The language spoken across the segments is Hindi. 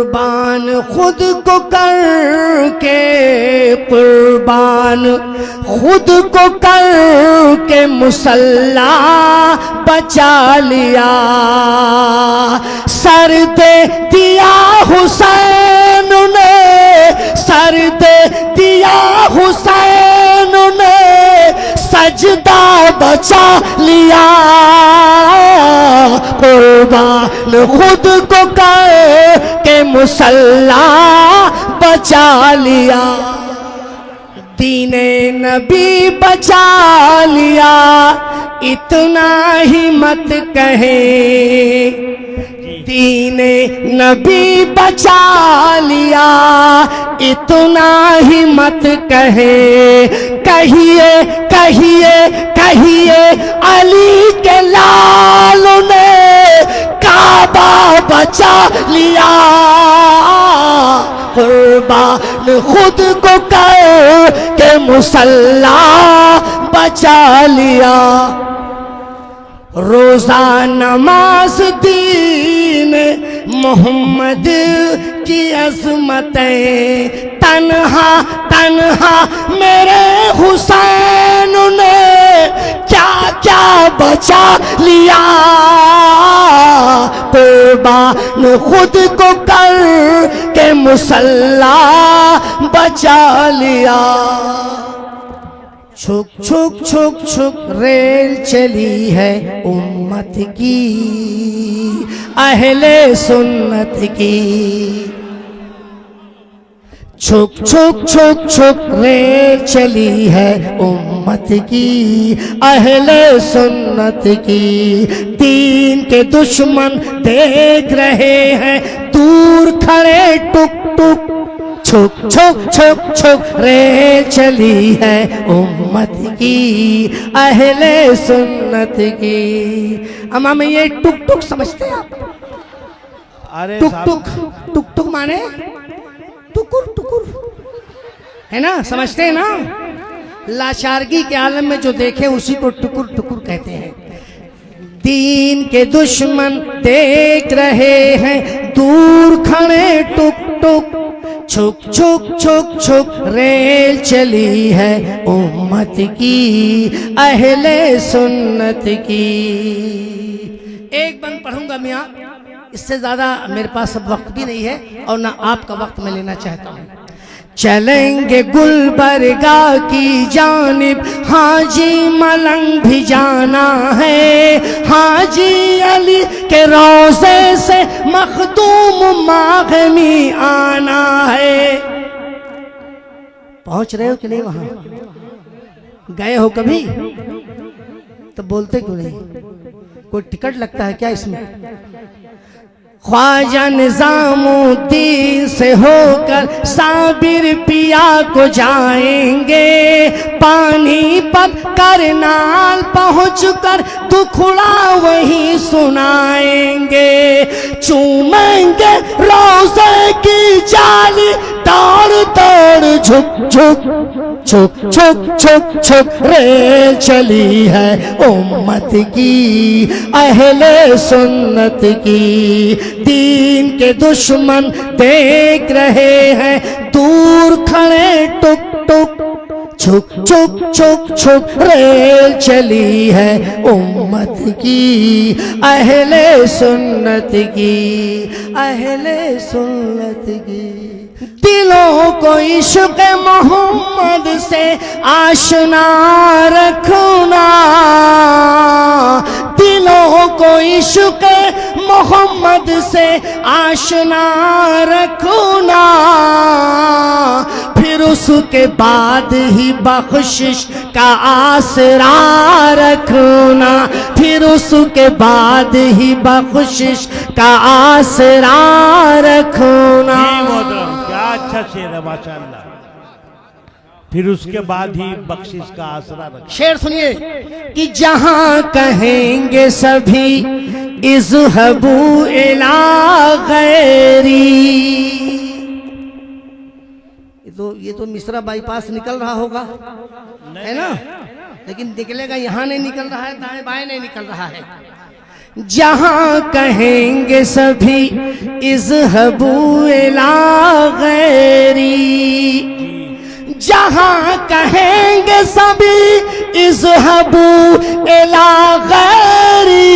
कुर्बान खुद को करके, कुर्बान खुद को करके मुसल्ला बचा लिया। सर दे दिया हुसैन ने, सर दे दिया हुसैन ने, सजदा बचा लिया। कुर्बान खुद को करके मुसल्ला बचा लिया। दीने नबी बचा लिया, इतना ही मत कहे। दीने नबी बचा लिया, इतना ही मत कहे। कहिए कहिए कहिए अली के लाल ने काबा बचा लिया। कुर्बान खुद को करके मुसल्ला बचा लिया। रोजा नमाज दीन मोहम्मद की अज़मतें, तन्हा तन्हा मेरे हुसैन ने क्या क्या बचा लिया। कुर्बान खुद को करके मुसल्ला बचा लिया। छुक छुक छुक छुक रेल चली है उम्मत की, अहले सुन्नत की। छुक छुक छुक छुक रेल चली है उम्मत की, अहले सुन्नत की। दीन के दुश्मन देख रहे हैं दूर खड़े टुक टुक। छुक छुक छुक छुक रेल चली है उम्मत की, अहले सुन्नत की। अम्मा में ये टुक टुक समझते हैं आप? अरे टुक टुक टुक टुक माने टुकुर टुकुर, है ना? समझते हैं ना? लाचारगी के आलम में जो देखे उसी को टुकुर टुकुर कहते हैं। दीन के दुश्मन देख रहे हैं दूर खड़े टुक टुक। छुक छुक छुक छुक रेल चली है उम्मत की, अहले सुन्नत की। एक बंद पढ़ूंगा मियाँ, इससे ज्यादा मेरे पास अब वक्त भी नहीं है और ना आपका वक्त मैं लेना चाहता हूँ। चलेंगे गुलबर्गा की जानिब, हाजी मलंग भी जाना है। हाजी अली के रोज़े से मखदूम मागमी आना है। पहुंच रहे हो कि नहीं? वहां गए हो कभी? तो बोलते क्यों नहीं? कोई टिकट लगता है क्या इसमें? ख्वाजा निजामुद्दीन से होकर साबिर पिया को जाएंगे। पानीपत करनाल पहुंचकर दुखड़ा वहीं सुनाएंगे। चूमेंगे रोज़े की जाली, तोड़ तोड़ झुक झुक छुक छुक छुक छुक रेल चली है उम्मत की, अहले सुन्नत की। दीन के दुश्मन देख रहे हैं दूर खड़े टुक टुक। छुक छुक छुक छुक रेल चली है उम्मत की, अहले सुन्नत की, अहले सुन्नत की। दिलों को इश्क़ मोहम्मद से आशना रखना। दिलों को इश्क़ मोहम्मद से आशना रखना। फिर उसके बाद ही बख्शिश का आसरा रखना। फिर उसके बाद ही बख्शिश का आसरा रखना। क्या अच्छा शेर है माशाअल्लाह। फिर उसके बाद ही बख्शिश का आसरा रखना। शेर सुनिए कि जहां कहेंगे सभी इज़हबू इला गैरी। ये तो मिश्रा बाईपास निकल रहा होगा, है ना? लेकिन निकलेगा, यहाँ नहीं निकल रहा है, दाएं बाएं नहीं निकल रहा है। जहां कहेंगे सभी इज़हबू इला गैरी, जहां कहेंगे सभी इज़हबू इला गैरी,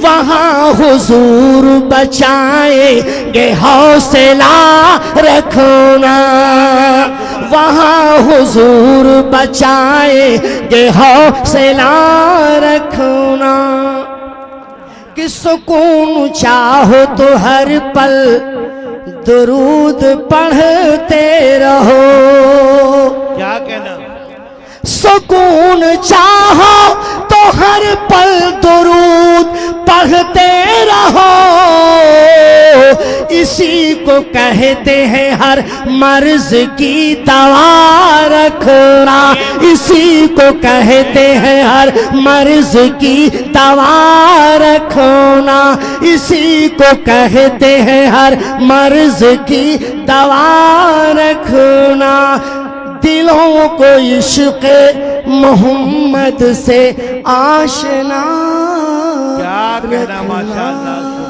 वहां हुजूर बचाएंगे हौसला रखना, वहां हुजूर बचाएंगे हौसला रखना। कि सुकून चाहो तो हर पल दुरूद पढ़ते रहो, क्या कहना, सुकून चाहो तो हर पल दुरूद पढ़ते रहो, इसी को कहते हैं हर मर्ज की दवा रखना, इसी को कहते हैं हर मर्ज की दवा रखना, इसी को कहते हैं हर मर्ज की दवा रखना। दिलों को इश्क़ मोहम्मद से आशना, क्या कहना, माशाअल्लाह।